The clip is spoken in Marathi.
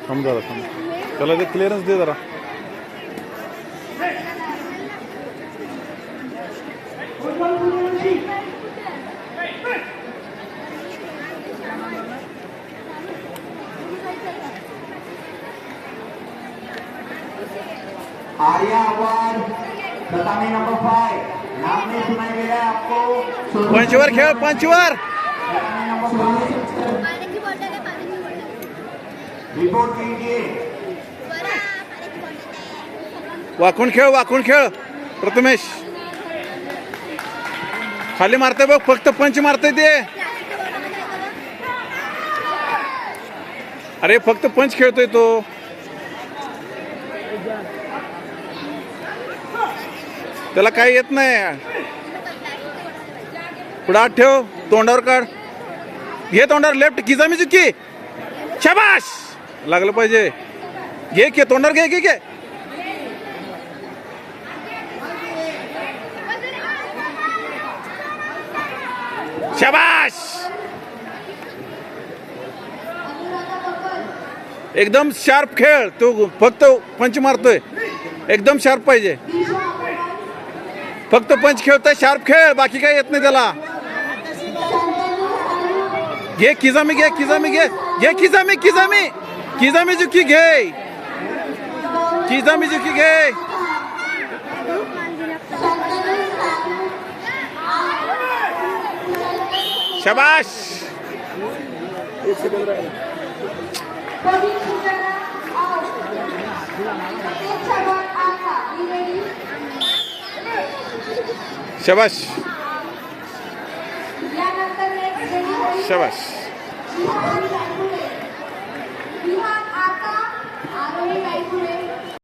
थांब जरा थांब, त्याला ते क्लिअरन्स दे जरा. आर्या अवार्ड टटामी नंबर 5 नाम नहीं सुनाई दे रहा है आपको. पंचवर खेळ, पंचवर. रिपोर्ट कीजिए. वाकून खेळ, वाकून खेळ. प्रथमेश खाली मारते बघ, फक्त पंच मारते ते. अरे फक्त पंच खेळतोय तो. त्याला काही येत नाही. पुढे हात ठेव, तोंडावर काढ. घे तोंडावर, लेफ्ट किजामी चुकी. शाबाश, लागलं पाहिजे. घे घे तोंडावर, घे घे घे. शाबाश, एकदम शार्प खेळ. तो फक्त पंच मारतोय, एकदम शार्प पाहिजे. फक्त पंच खेळतोय, शार्प खेळ, बाकी काही येत नाही त्याला. घे किजामी, घे किजामी, घे घे किजामी, किजामी किजामी जुकी घे. किजामी जुकी घे. शाबाश. शाबाश, शाबाश.